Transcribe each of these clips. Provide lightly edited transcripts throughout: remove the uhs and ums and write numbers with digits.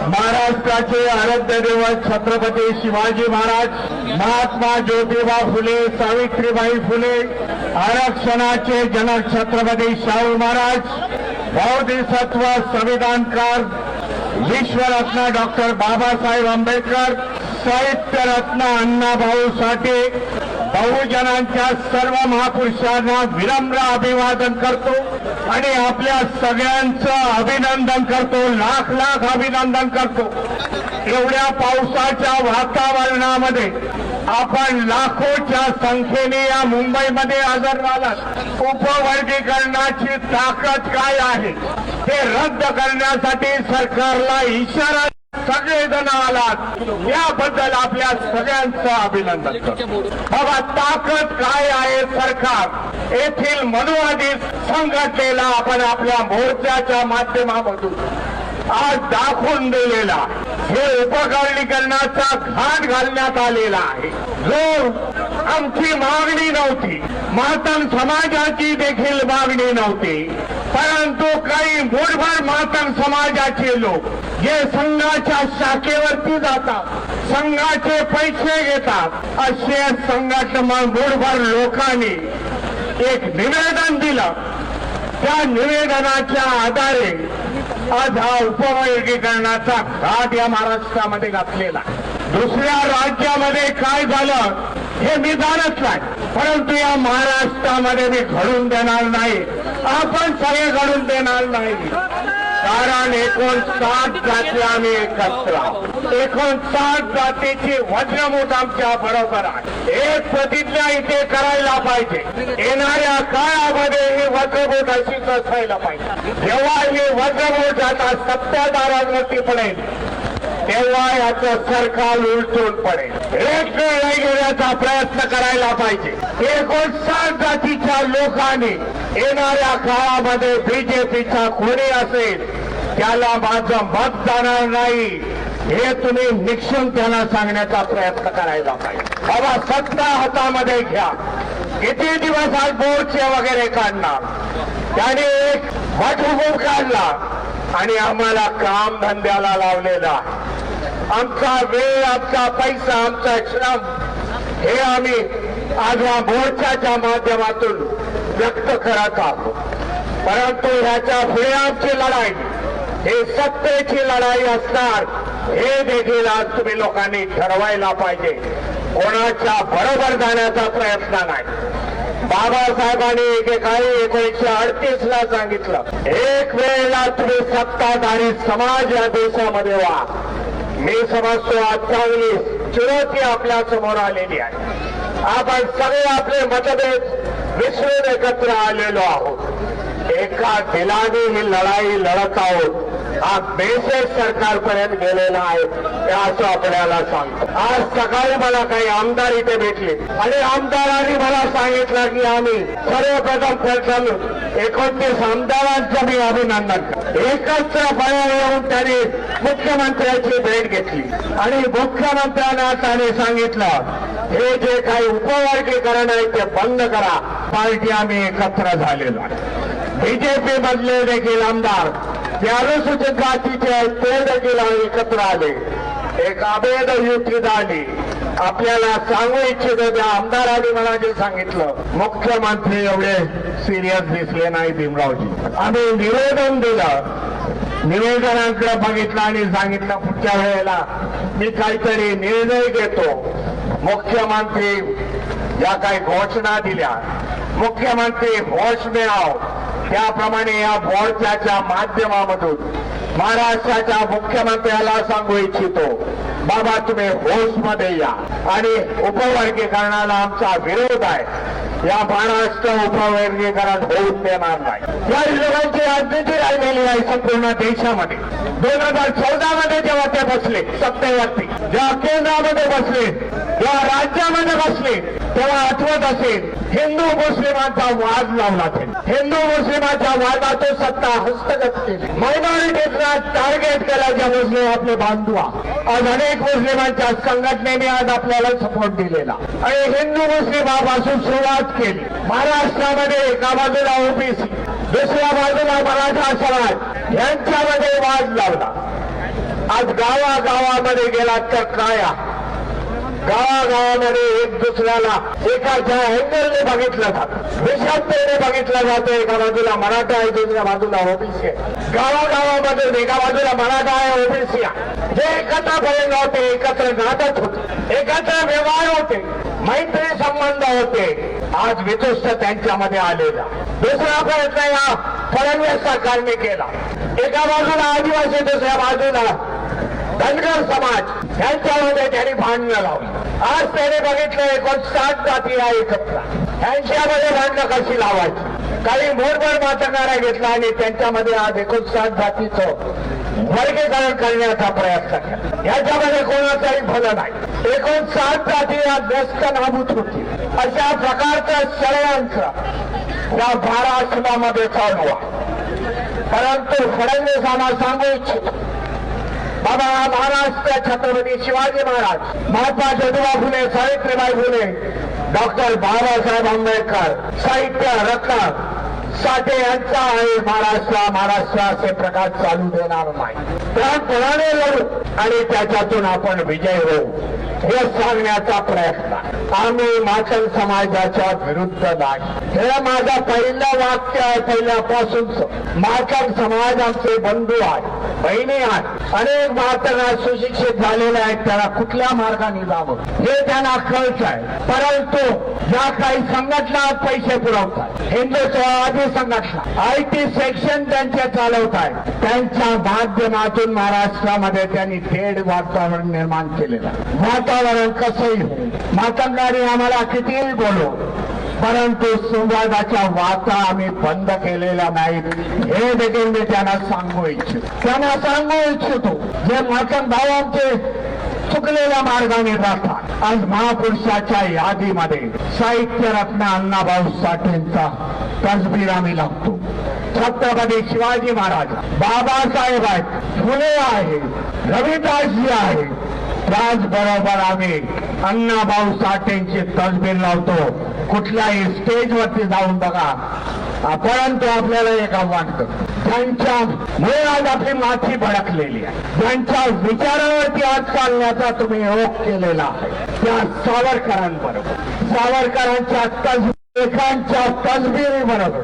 महाराष्ट्राचे आराध्य दैवत छत्रपती शिवाजी महाराज, महात्मा ज्योतिबा फुले, सावित्रीबाई फुले, आरक्षणाचे जनक छत्रपती शाहू महाराज, बौद्धिसत्व संविधानकार विश्वरत्न डॉक्टर बाबासाहेब आंबेडकर, साहित्यरत्न अण्णाभाऊ साठे, बहुजनांच्या सर्व महापुरुषांना विनम्र अभिवादन करतो आणि आपल्या सगळ्यांचं अभिनंदन करतो, लाख लाख अभिनंदन करतो। एवढ्या पावसाच्या वातावरणामध्ये आपण लाखोच्या संख्येने या मुंबईमध्ये हजर झालात। उपवर्गीकरणाची ताकद काय आहे ते रद्द करण्यासाठी सरकारला इशारा सगळेजण आलात, याबद्दल आपल्या सगळ्यांचं अभिनंदन करतो। बाबा, ताकद काय आहे सरकार येथील मनुवादी संघटनेला आपण आपल्या मोर्चाच्या माध्यमामधून आज दाखवून दिलेला हे उपकरणीकरणाचा घाट घालण्यात आलेला आहे, जो आमची मागणी नव्हती, मातंग समाजाची देखील मागणी नव्हती, परंतु काही मूठभर मातंग समाजाचे लोक जे संघाच्या शाखेवरती जातात, संघाचे पैसे घेतात, असे संघटना मूठभर लोकांनी एक निवेदन दिलं। त्या निवेदनाच्या आधारे आज हा उपवर्गीकरणाचा घाट या महाराष्ट्रामध्ये घातलेला। दुसऱ्या राज्यामध्ये काय झालं हे मी जाणत नाही, परंतु या महाराष्ट्रामध्ये मी घडून देणार नाही, आपण सगळे घडून देणार नाही। कारण 59 जाती आम्ही एकत्र आहोत, 59 जातीची वज्रमूठ आमच्या बरोबर आहे। एक प्रतिज्ञा इथे करायला पाहिजे, येणाऱ्या काळामध्ये ही वज्रमूठ अशीच असायला पाहिजे। जेव्हा ही वज्रमूठ आता सत्ताधाऱ्यांवरती पडेल तेव्हा याचं सरकार उलटून पडेल। एक वेळ घेण्याचा प्रयत्न करायला पाहिजे। 59 जातीच्या लोकांनी येणाऱ्या काळामध्ये बीजेपीचा कोणी असेल त्याला माझं मत जाणार नाही, हे तुम्ही निक्षून त्यांना सांगण्याचा प्रयत्न करायला पाहिजे। बाबा, सत्ता हातामध्ये घ्या, किती दिवस आज मोर्चे वगैरे काढणार, त्याने एक वटहुकूम काढला आणि आम्हाला काम धंद्याला लावलेला, आमचा वेळ, आमचा पैसा, आमचा श्रम हे आम्ही आज या मोर्चाच्या माध्यमातून व्यक्त करत आहोत। परंतु ह्याच्या पुढे आमची लढाई हे सत्तेची लढाई असणार, हे देखील आज तुम्ही लोकांनी ठरवायला पाहिजे। कोणाच्या बरोबर जाण्याचा प्रयत्न नाही। बाबासाहेबांनी एकेकाळी 1938ला सांगितलं, एक वेळेला तुम्ही सत्ताधारी समाज या देशामध्ये व्हा। मी समजतो आज चांगली चुनौती आपल्या समोर आलेली आहे। आपण सगळे आपले मतभेद विसरून एकत्र आलेलो आहोत, एका दिलाने ही लढाई लढत आहोत। हा मेसेज सरकारपर्यंत गेलेला आहे असं आपल्याला सांगतो। आज सकाळी मला काही आमदार इथे भेटले आणि आमदारांनी मला सांगितलं की आम्ही सर्वप्रथम 29 आमदारांचं मी अभिनंदन करतो। एकत्रपणे येऊन त्यांनी मुख्यमंत्र्यांची भेट घेतली आणि मुख्यमंत्र्यांना त्याने सांगितलं हे जे काही उपवर्गीकरण आहे ते बंद करा। पार्टी आम्ही एकत्र झालेलो आहे। बीजेपी मधले देखील आमदार जे अनुसूचित जातीचे आहेत ते देखील एकत्र आले, एक अभेद युती झाली। आपल्याला सांगू इच्छितो त्या आमदारांनी मला जे सांगितलं, मुख्यमंत्री एवढे सिरियस दिसले नाही भीमरावजी। आम्ही निवेदन दिलं, निवेदनाकडे बघितलं आणि सांगितलं पुढच्या वेळेला मी काहीतरी निर्णय घेतो। मुख्यमंत्री ज्या काही घोषणा दिल्या, मुख्यमंत्री होश में आओ, त्याप्रमाणे या मोर्चाच्या माध्यमामधून महाराष्ट्राच्या मुख्यमंत्र्याला सांगू इच्छितो, बाबा तुम्ही होशमध्ये या आणि उपवर्गीकरणाला आमचा विरोध आहे। या महाराष्ट्र उपवर्गीकरण होऊन देणार नाही। या लोकांची राजनीती राहिलेली आहे संपूर्ण देशामध्ये। 2014 मध्ये जेव्हा ते बसले सत्तेवरती, जेव्हा केंद्रामध्ये बसले, जेव्हा राज्यामध्ये बसले, तेव्हा आठवत असेल हिंदू मुस्लिमांचा वाद लावला त्यांनी। हिंदू मुस्लिमांच्या वादातून सत्ता हस्तगत केली, मायनॉरिटीजना टार्गेट केला ज्या मुस्लिम आपले बांधव। आज अनेक मुस्लिमांच्या संघटनेने आज आपल्याला सपोर्ट दिलेला आणि हिंदू मुस्लिमापासून सुरुवात केली। महाराष्ट्रामध्ये एका बाजूला ओबीसी, दुसऱ्या बाजूला मराठा समाज यांच्यामध्ये वाद लावला। आज गावागावामध्ये गेलात तर काया गावागावामध्ये एक दुसऱ्याला एकाच्या अँगलने बघितलं जातं, देशांतर्गत बघितलं जातं. एका बाजूला मराठा आहे, दुसऱ्या बाजूला ओबीसी आहे. गावागावामध्ये एका बाजूला मराठा आहे, ओबीसी आहे. जे एकत्र बळीन होते, एकत्र नाटक होते, एकत्र व्यवहार होते, मैत्री संबंध होते, आज वितुष्ट त्यांच्यामध्ये आलेला. दुसरा प्रयत्न या फडणवीस सरकारने केला. एका बाजूला आदिवासी, दुसऱ्या बाजूला धनगर समाज यांच्यामध्ये त्यांनी भांडणं लावली. आज त्याने बघितलं 59 जाती आहे एकत्र, यांच्यामध्ये भांडणं कशी लावायची. काही मोडभर मातंगारा घेतला आणि त्यांच्यामध्ये आज 59 जातीचं वर्गीकरण करण्याचा प्रयत्न केला. याच्यामध्ये कोणाचाही भलं नाही. 59 जाती या व्यस्त नाबूत होती. अशा प्रकारचं षडयंत्र या महाराष्ट्रामध्ये चालू आहे. परंतु फडणवीसांना सांगू इच्छितो, बाबा महाराष्ट्र छत्रपती शिवाजी महाराज, महात्मा ज्योतिबा फुले, सावित्रीबाई फुले, डॉक्टर बाबासाहेब आंबेडकर, साहित्य रत्न साठे यांचा आहे महाराष्ट्र असे प्रकार चालू देणार नाही. त्याप्रमाणे लढू आणि त्याच्यातून आपण विजय होऊ हे सांगण्याचा प्रयत्न. आम्ही मातंग समाजाच्या विरुद्ध नाही. हे माझं पहिलं वाक्य आहे. पहिल्यापासूनच मातंग समाज आमचे बंधू आहे, बहिणी आहेत. अनेक मातंग सुशिक्षित झालेले आहेत, त्याला कुठल्या मार्गाने जावं हे त्यांना कळत आहे. परंतु ज्या काही संघटना पैसे पुरवतात, हिंदुत्ववादी संघटना, आयटी सेक्शन त्यांचे चालवत आहेत, त्यांच्या माध्यमातून महाराष्ट्रामध्ये त्यांनी तेढ वातावरण निर्माण केलेलं आहे. वातावरण कसंही हो, मातंगाने आम्हाला कितीही बोलू, परंतु संवादाच्या वाचा आम्ही बंद केलेल्या नाहीत हे देखील मी त्यांना सांगू इच्छितो. जे मातंग भाऊ आमचे चुकलेल्या मार्गाने राहतात, आज महापुरुषाच्या यादीमध्ये साहित्य रत्न अण्णाभाऊ साठेंचा तसबीर आम्ही लागतो. छत्रपती शिवाजी महाराज, बाबासाहेब आहेत, फुले आहे, रविदासजी आहे, त्याचबरोबर आम्ही अण्णाभाऊ साठेंची तसबीर लावतो. कुठल्याही स्टेजवरती जाऊन बघा. परंतु आपल्याला एक आव्हान करतो, ज्यांच्यामुळे आज आपली माथी भडकलेली आहे, ज्यांच्या विचारावरती आज चालण्याचा तुम्ही योग केलेला आहे, त्या सावरकरांच्या लेखांच्या तसबिरी बरोबर,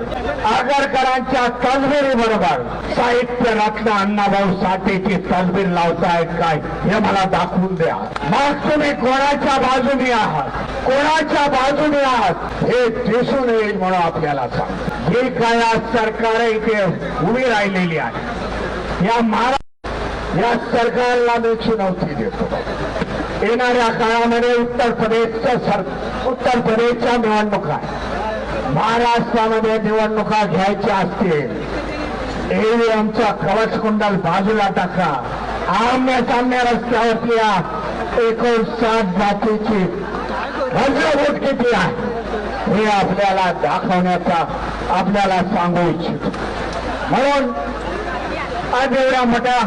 आगरकरांच्या तसबिरी बरोबर साहित्य रत्न अण्णाभाऊ साठेची तसबीर लावतायत काय हे मला दाखवून द्या. मग तुम्ही कोणाच्या बाजूने आहात हे दिसून येईल म्हणून आपल्याला सांग. जी काय आज सरकार इथे उभी राहिलेली आहे, या सरकारला मी चुनौती देतो. येणाऱ्या काळामध्ये उत्तर प्रदेशच्या निवडणुका, महाराष्ट्रामध्ये निवडणुका घ्यायच्या असतील, ईव्हीएमचा कवच कुंडल बाजूला टाका. आम्य साम्य रस्त्यावरती 59 जातीची वज्रवूट किती आहे हे आपल्याला दाखवण्याचा आपल्याला सांगू इच्छितो. म्हणून आज एवढ्या मोठ्या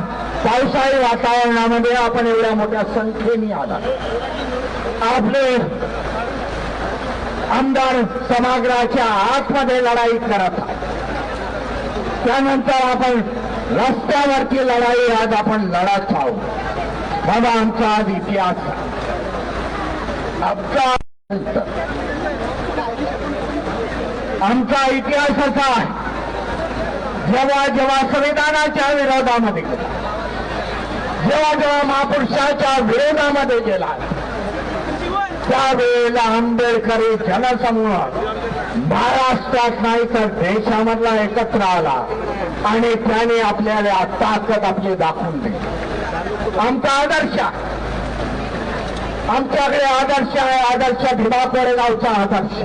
पावसाळी वातावरणामध्ये आपण एवढ्या मोठ्या संख्येने आला. आपले आमदार सभागृहाच्या आतमध्ये लढाई करत आहात, त्यानंतर आपण रस्त्यावरती लढाई आज आपण लढत आहोत. बाबा आमचा आज इतिहास, आमचा इतिहास असा आहे, जेव्हा संविधानाच्या विरोधामध्ये गेला, जेव्हा महापुरुषाच्या विरोधामध्ये गेला, त्यावेळेला आंबेडकरी जनसमूह महाराष्ट्रात नाही तर देशामधला एकत्र आला आणि त्याने आपल्याला ताकद आपली दाखवून दिली. आमचा आदर्श, आमच्याकडे आदर्श आहे, आदर्श भीमा कोरेगावचा आदर्श.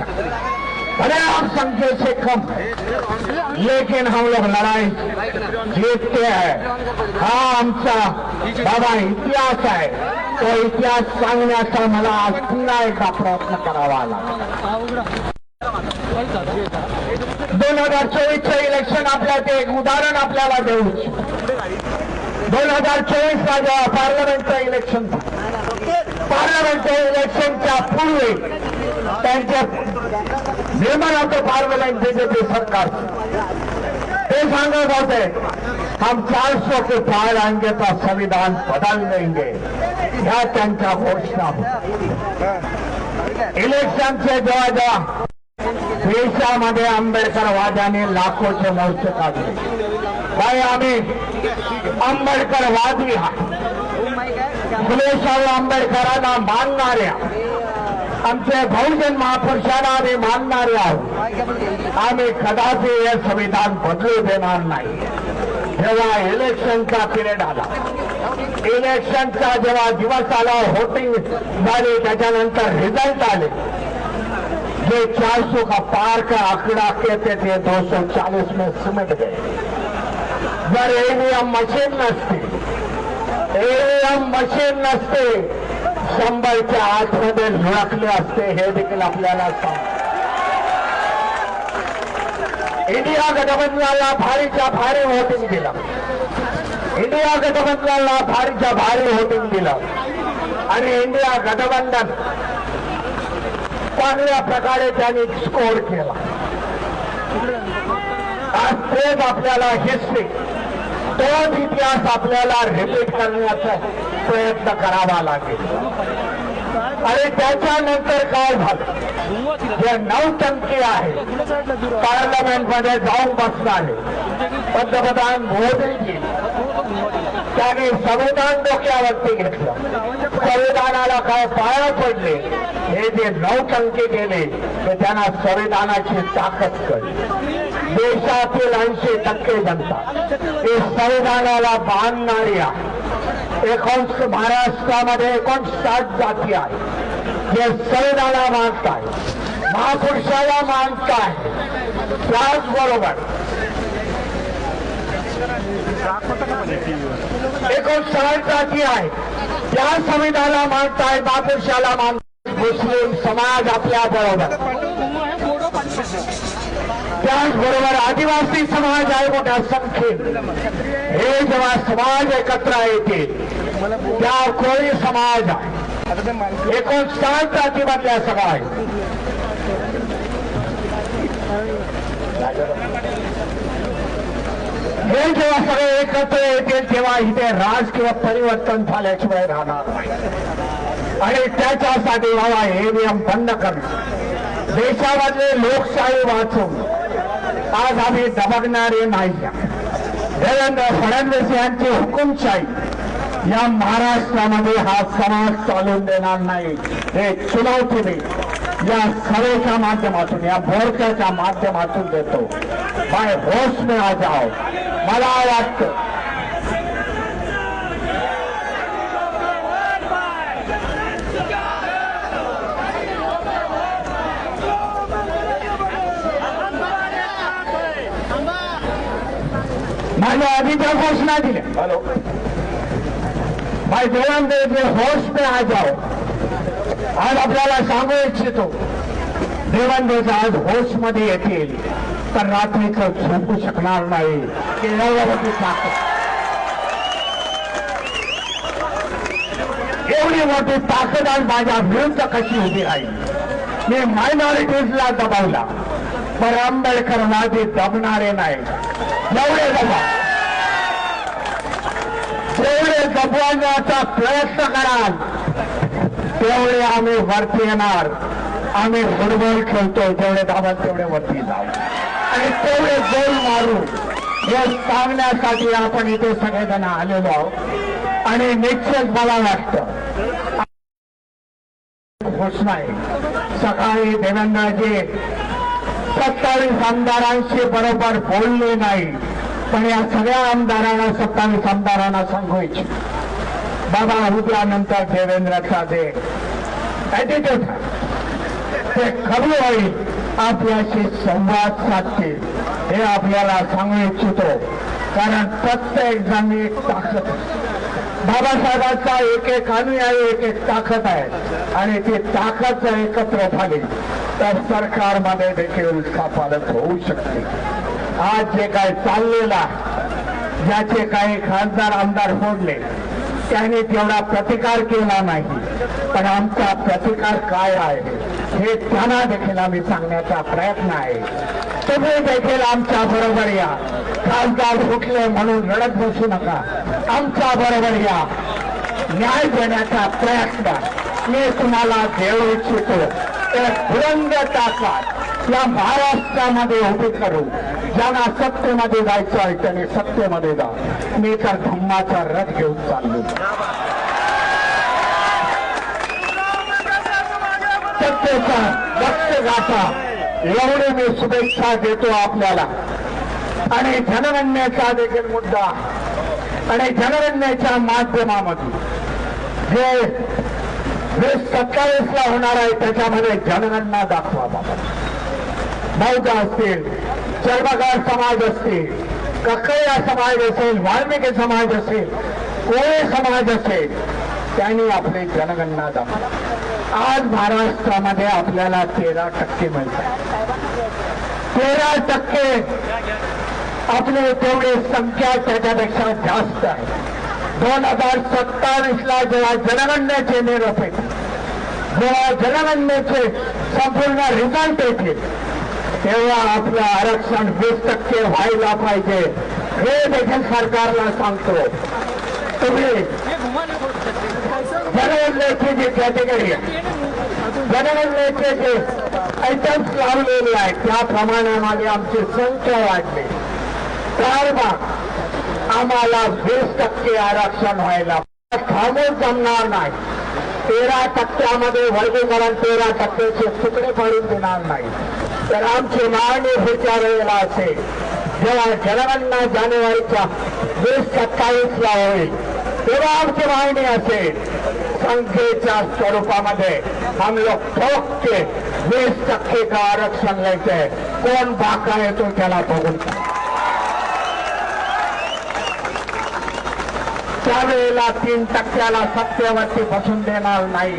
बड़े आप संख्या से कम है, लेकिन हम लोग लड़ाई जीतते हैं. हा आमचा बाबा इतिहास आहे. तो इतिहास सांगण्याचा मला आज पुन्हा एकदा प्रयत्न करावा लागला. 2024चे इलेक्शन आपल्यात एक उदाहरण आपल्याला देऊ. 2024ला जेव्हा पार्लमेंटचं इलेक्शन, पार्लमेंटच्या इलेक्शनच्या पूर्वी त्यांच्या निर्माण होतं पार्लमेंट बीजेपी सरकार. ते सांगत होते हम 400 के पार आएंगे तो संविधान बदल देंगे, ह्या त्यांच्या घोषणा. इलेक्शनचे जेव्हा देशामध्ये आंबेडकरवाद्यांनी लाखोचे मोर्चे काढले. भाई आम्ही आंबेडकरवादी फुले शाहू आंबेडकरांना मानणाऱ्या, आमचे बहुजन महापुरुषांना आम्ही मानणारे आहोत. आम्ही कदापि हे संविधान बदलू देणार नाही. जेव्हा इलेक्शनचा पिरियड आला, इलेक्शनचा जेव्हा दिवस आला, व्होटिंग झाली, त्याच्यानंतर रिझल्ट आले, जे 400 का पार का आंकड़ा कहते थे 240 में सिमट गए. जर ईव्हीएम मशीन नसते, ईव्हीएम मशीन नसते, 100च्या आतमध्ये लुळकले असते. हे देखील आपल्याला सांग. इंडिया गठबंधनाला भारीच्या भारी व्होटिंग दिलं. इंडिया गठबंधनाला भारीच्या भारी व्होटिंग दिलं आणि इंडिया गठबंधन चांगल्या प्रकारे त्यांनी स्कोर केला. आज तेच आपल्याला हिस्ट्री, तोच इतिहास आपल्याला रिपीट करण्याचा प्रयत्न करावा लागेल. आणि त्याच्यानंतर काय झालं, जे नौटंकी आहे पार्लमेंटमध्ये जाऊन बसणारे पंतप्रधान मोदीजी, त्याने संविधान डोक्यावरती घेतलं, संविधानाला काय पाया पडले, हे जे नौटंकी केले ते त्यांना संविधानाची ताकद कळली. देशातील 80% जनता हे संविधानाला बांधणारी आहे. महाराष्ट्रामध्ये 59 जाती आहे जे संविधानाला मानताय, महापुरुषाला मानताय. त्याचबरोबर 59 जाती आहे त्या संविधानाला मानताय, महापुरुषाला मानताय. मुस्लिम समाज आपल्या बरोबर, त्याचबरोबर आदिवासी समाज आहे मोठ्या संख्येत. हे जेव्हा समाज एकत्र येते, त्या कोळी समाज आहे, 59 जातीमधल्या समाज. हे जेव्हा सगळे एकत्र येतील तेव्हा इथे राजकीय परिवर्तन झाल्याशिवाय राहणार नाही. आणि त्याच्यासाठी बाबा ईव्हीएम बंद करणं, देशामधले लोकशाही वाचवून आज आम्ही दबगणारे नाही. देवेंद्र फडणवीस यांची हुकुमशाही या महाराष्ट्रामध्ये हा समाज चालून देणार नाही. हे चुनौती मी या सभेच्या माध्यमातून, या मोर्चाच्या माध्यमातून देतो. बाय होश में आ जाओ. मला वाटतं माझ्या आधीच्या घोषणा दिल्या. हॅलो भाई देवेंद्र, होश में आ जाओ. आज आपल्याला सांगू इच्छितो, देवेंद्र आज होश मध्ये येतील तर रात्रीचं झोपू शकणार नाही. की एवढी ताकद, एवढी मोठी ताकद आज माझ्या विरुद्ध कशी उभी राहील. मी मायनॉरिटीजला दबावला, पण आंबेडकरवादी दबणारे नाही. जेवढे दबवण्याचा प्रयत्न कराल तेवढे आम्ही वरती येणार. आम्ही फुटबॉल खेळतो, जेवढे दाबाल तेवढे वरती जाऊ आणि तेवढे गोल मारू. हे सांगण्यासाठी आपण इथे सगळेजण आलेलो आहोत. आणि निश्चित मला वाटतं घोषणा आहे, सकाळी देवेंद्रजी 27 आमदारांशी बरोबर बोलले नाही, पण या सगळ्या आमदारांना 27 आमदारांना सांगू इच्छितो, बाबा उद्यानंतर देवेंद्रचा जे ऍटिट्यूड ते कमी होईल, आपल्याशी संवाद साधतील हे आपल्याला सांगू इच्छितो. कारण प्रत्येक जण एक ताकद, बाबासाहेबांचा एक एक अनुयायी एक एक ताकद आहे आणि ती ताकद जर एकत्र झाली तर सरकारमध्ये देखील कपालत होऊ शकते. आज जे काय चाललेला, ज्याचे काही खासदार आमदार फोडले त्यांनी तेवढा प्रतिकार केला नाही, पण आमचा प्रतिकार काय आहे हे त्यांना देखील आम्ही सांगण्याचा प्रयत्न आहे. तुम्ही देखील आमच्या बरोबर या. खासदार फुटले म्हणून रडत बसू नका. आमच्या बरोबर या. न्याय देण्याचा प्रयत्न मी तुम्हाला देऊ इच्छितो. एक बुलंद ताकद या महाराष्ट्रामध्ये उभी करू. ज्यांना सत्तेमध्ये जायचं आहे त्यांनी सत्तेमध्ये जा. मी तर धम्माचा रथ घेऊन चाललो. सत्तेचा लक्ष गाठा एवढी मी शुभेच्छा देतो आपल्याला. आणि जनगणनेचा देखील मुद्दा आणि जनगणनेच्या माध्यमामधून जे 27 होणार आहे त्याच्यामध्ये जनगणना दाखवा बाबा. बौद्ध असतील, चर्मकार समाज असतील, कक्कया समाज असेल, वाल्मिकी समाज असेल, कोळी समाज असेल, त्यांनी आपली जनगणना दाखवा. आज महाराष्ट्रामध्ये आपल्याला 13% मिळतात. 13% आपली तेवढी संख्या त्याच्यापेक्षा जास्त आहे. 2027 जेव्हा जनगणनेचे निरोप येतील, जेव्हा जनगणनेचे संपूर्ण रिझल्ट येतील, तेव्हा आपलं आरक्षण 20% व्हायला पाहिजे हे देखील सरकारला सांगतो. तुम्ही जनगणनेची जी कॅटेगरी आहे, जनगणनेचे जे आयटम्स लावलेले आहेत त्याप्रमाणे आमची संख्या वाढली. त्यामुळे आम्हाला 20% आरक्षण व्हायला थांबून जमणार नाही. 13% वर्गीकरण 13%चे तुकडे पडून देणार नाही. तर आमची मागणी पुढच्या वेळेला असेल जेव्हा जनगणना जानेवारीच्या 2027 होईल तेव्हा आमची मागणी असेल संख्येच्या स्वरूपामध्ये हम लोग ठोक के 20% का आरक्षण लेते. कोण बाका येतो त्याला बघून त्यावेळेला 3% सत्तेवरती बसून देणार नाही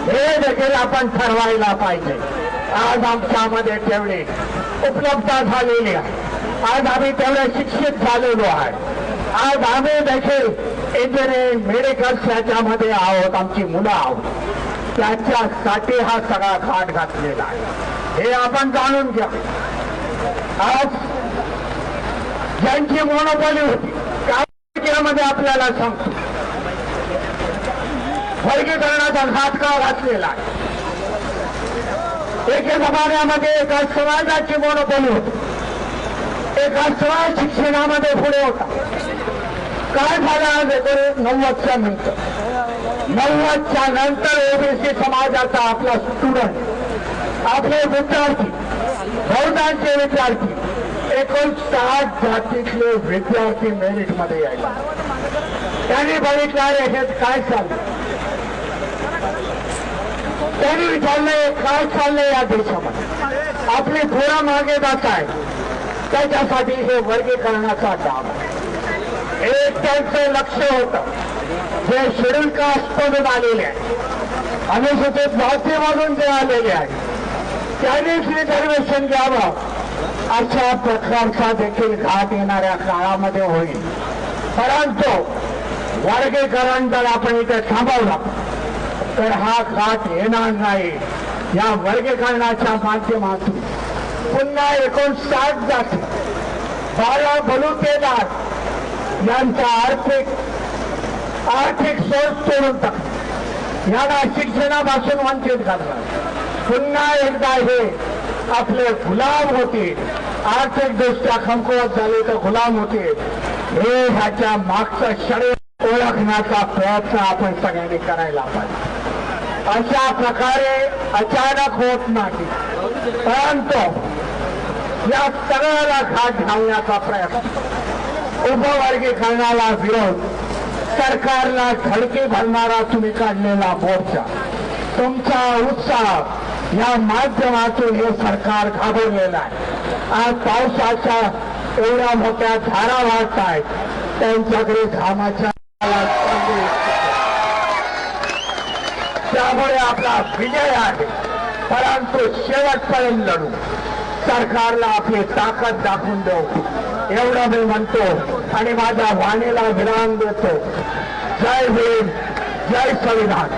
हे देखील आपण ठरवायला पाहिजे. आज आमच्यामध्ये तेवढे उपलब्धता झालेली आहे. आज आम्ही तेवढे शिक्षित झालेलो आहे. आज आम्ही देखील इंजिनिअरिंग मेडिकल याच्यामध्ये आहोत. आमची मुलं आहोत. त्याच्यासाठी हा सगळा घाट घातलेला आहे हे आपण जाणून घ्या. आज ज्यांची मोनोपॉली होती मध्ये आपल्याला सांगतो वर्गीकरणाचा घाट का घातलेला आहे. एके जमान्यामध्ये एका समाजाची मोनोपॉली होती. एका समाज शिक्षणामध्ये पुढे होता. काय झालं आज 1990च्या नंतर 90च्या नंतर ओबीसी समाजाचा आपला स्टुडंट आपले विद्यार्थी बहुतांचे विद्यार्थी 59 जातीतले विद्यार्थी मेरिट मध्ये यायला. त्यांनी बघितलं हे काय चाललं. त्यांनी विचारलंय काय चाललंय या देशामध्ये. आपली पोरं मागे जात आहे. त्याच्यासाठी हे वर्गीकरणाचा डाव एक त्यांचं लक्ष होतं. जे शेड्यूल कास्ट मधून आलेले आहे अनुसूचित जातीमधून जे आलेले आहे त्यांनीच रिझर्वेशन घ्यावं अशा प्रकारचा देखील घाट येणाऱ्या काळामध्ये होईल. परंतु वर्गीकरण जर आपण इथे थांबवला तर हा घाट येणार नाही. या वर्गीकरणाच्या माध्यमातून पुन्हा 59 जाती 12 बलुतेदार यांचा आर्थिक सोर्स तोडून टाकला. यांना शिक्षणापासून वंचित करणार. पुन्हा एकदा हे आपले गुलाम होते. आर्थिकदृष्ट्या कमकुवत झाले तर गुलाम होते. हे ह्याच्या मागचं षडयंत्र ओळखण्याचा प्रयत्न आपण सगळ्यांनी करायला पाहिजे. अशा प्रकारे अचानक होत नाही. परंतु या सगळ्याला घाट घालण्याचा प्रयत्न उपवर्गीकरणाला विरोध सरकारला धडकी भरणारा तुम्ही काढलेला मोर्चा तुमचा उत्साह या माध्यमातून हे सरकार घाबरलेलं आहे. आज पावसाच्या एवढ्या मोठ्या धारा वाहत आहेत. त्यांच्याकडे घामाच्या त्यामुळे आपला विजय आहे. परंतु शेवटपर्यंत लढू. सरकारला आपली ताकद दाखवून देऊ एवढं मी म्हणतो आणि माझ्या वाणीला विराम देतो. जय भीम, जय संविधान.